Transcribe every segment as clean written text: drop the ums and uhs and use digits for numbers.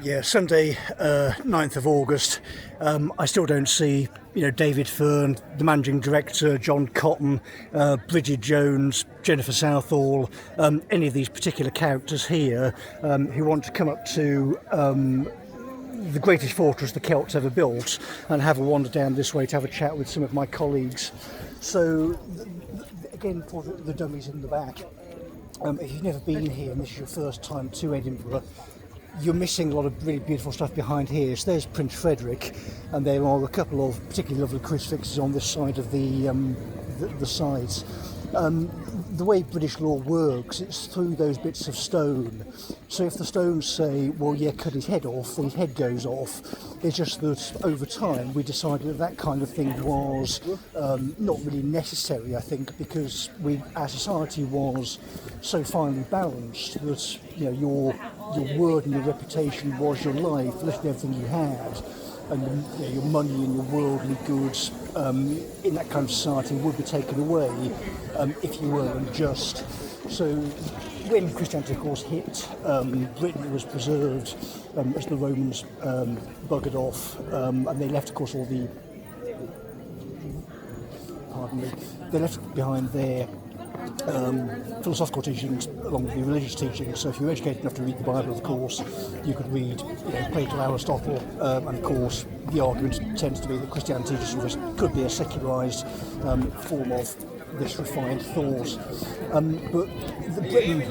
Yeah, Sunday, 9th of August. I still don't see, David Fern, the managing director, John Cotton, Bridget Jones, Jennifer Southall, any of these particular characters here who want to come up to the greatest fortress the Celts ever built and have a wander down this way to have a chat with some of my colleagues. So, again, for the dummies in the back, if you've never been here and this is your first time to Edinburgh, you're missing a lot of really beautiful stuff behind here. So there's Prince Frederick, and there are a couple of particularly lovely crucifixes on this side of the sides. The way British law works, it's through those bits of stone. So if the stones say, well, yeah, cut his head off, his head goes off. It's just that over time we decided that kind of thing was not really necessary, I think, because our society was so finely balanced that your word and your reputation was your life, literally everything you had. And your money and your worldly goods in that kind of society would be taken away if you were unjust. So when Christianity, of course, hit Britain, it was preserved as the Romans buggered off, and they left, of course, they left behind their philosophical teachings along with the religious teachings. So if you were educated enough to read the Bible, of course, you could read Plato, Aristotle, and of course the argument tends to be that Christianity just could be a secularised form of this refined thought. But Britain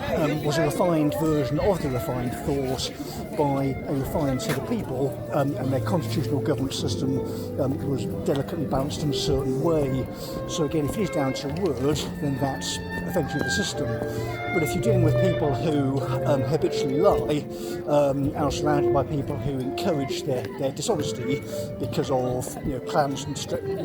was a refined version of the refined thought by a refined set of people, and their constitutional government system was delicately balanced in a certain way. So again, if it is down to a word, then that's eventually the system. But if you're dealing with people who habitually lie, and are surrounded by people who encourage their dishonesty because of plans and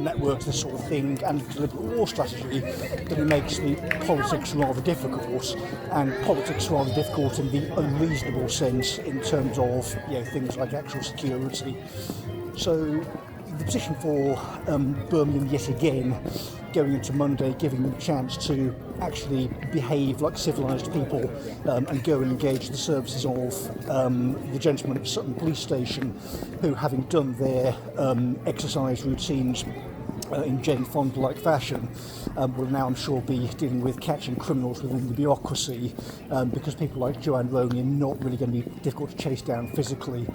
networks, this sort of thing, and deliberate war strategy, then it makes the politics rather difficult, and politics rather difficult in the unreasonable sense in terms of things like actual security. So the position for Birmingham yet again, going into Monday, giving them a chance to actually behave like civilised people and go and engage the services of the gentlemen at Sutton Police Station, who, having done their exercise routines in Jane Fonda-like fashion, will now, I'm sure, be dealing with catching criminals within the bureaucracy, because people like Joanne Roney are not really going to be difficult to chase down physically.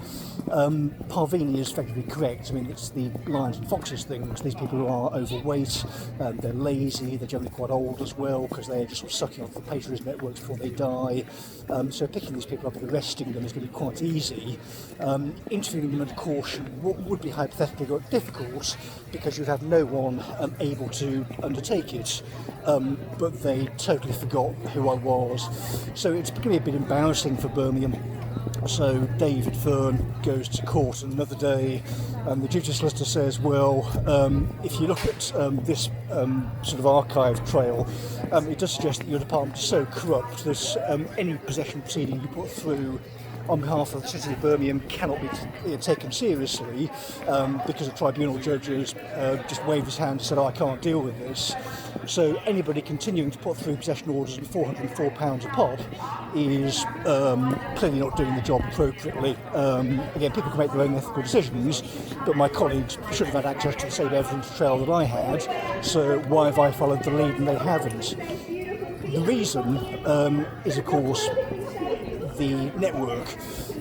Parvini is effectively correct. I mean, it's the lions and foxes things. These people are overweight, they're lazy, they're generally quite old as well, because they're just sort of sucking off the patronage networks before they die. So picking these people up and arresting them is going to be quite easy. Interviewing them under caution would be hypothetically difficult, because you'd have no one able to undertake it, but they totally forgot who I was. So it's going to be a bit embarrassing for Birmingham. So David Fern goes to court another day, and the duty solicitor says, well, if you look at this sort of archive trail, it does suggest that your department is so corrupt that any possession proceeding you put through on behalf of the city of Birmingham cannot be taken seriously, because the tribunal judges just waved his hand and said, I can't deal with this. So anybody continuing to put through possession orders at £404 a pop is clearly not doing the job appropriately. Again, people can make their own ethical decisions, but my colleagues should have had access to the same evidence trail that I had, so why have I followed the lead and they haven't? The reason is, of course, the network.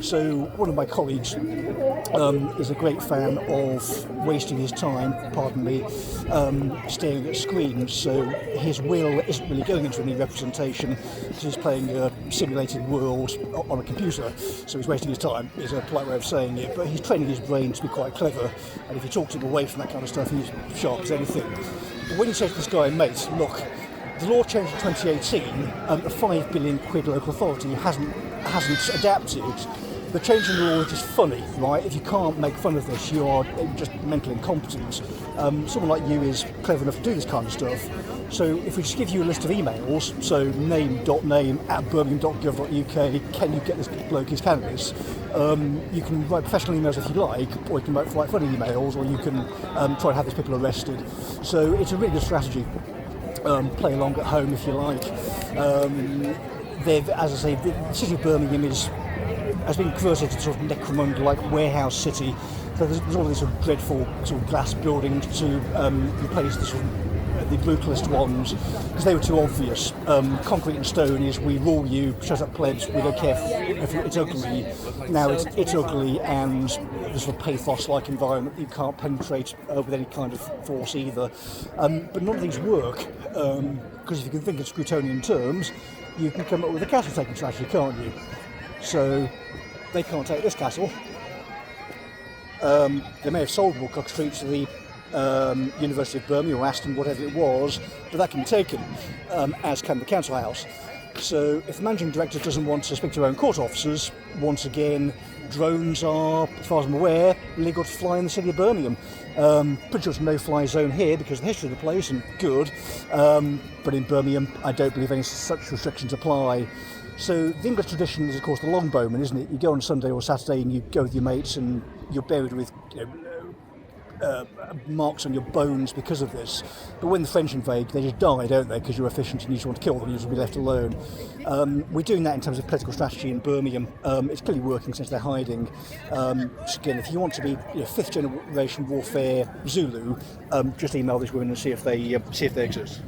So one of my colleagues is a great fan of wasting his time, pardon me, staring at screens. So his will isn't really going into any representation, because he's playing a simulated world on a computer. So he's wasting his time, is a polite way of saying it, but he's training his brain to be quite clever, and if you talk to him away from that kind of stuff, he's sharp as anything. But when you say to this guy, mate, look, the law changed in 2018, a £5 billion local authority hasn't adapted. The change in the law is just funny, right? If you can't make fun of this, you are just mentally incompetent. Someone like you is clever enough to do this kind of stuff. So if we just give you a list of emails, so name.name@birmingham.gov.uk, can you get this bloke his cannabis? You can write professional emails if you like, or you can write funny emails, or you can try and have these people arrested. So it's a really good strategy. Play along at home if you like. As I say, the city of Birmingham is has been converted to sort of Necromunda-like warehouse city. So there's all these sort of dreadful sort of glass buildings to replace the sort of the brutalist ones, because they were too obvious. Concrete and stone is, we rule you, shut up plebs, we don't care if it's ugly. Now it's ugly, and there's a pathos-like environment you can't penetrate with any kind of force either. But none of these work, because if you can think in Scrutonian terms, you can come up with a castle-taking strategy, can't you? So they can't take this castle. They may have sold Woodcock Street to the University of Birmingham or Aston, whatever it was, but that can be taken, as can the council house. So if the managing director doesn't want to speak to their own court officers, once again, drones are, as far as I'm aware, legal to fly in the city of Birmingham. Pretty much no-fly zone here because of the history of the place, and good, but in Birmingham I don't believe any such restrictions apply. So the English tradition is, of course, the longbowman, isn't it? You go on Sunday or Saturday and you go with your mates and you're buried with marks on your bones because of this. But when the French invade, they just die, don't they? Because you're efficient and you just want to kill them, you just want to be left alone. We're doing that in terms of political strategy in Birmingham. It's clearly working since they're hiding. Again, if you want to be fifth generation warfare Zulu, just email these women and see if they exist.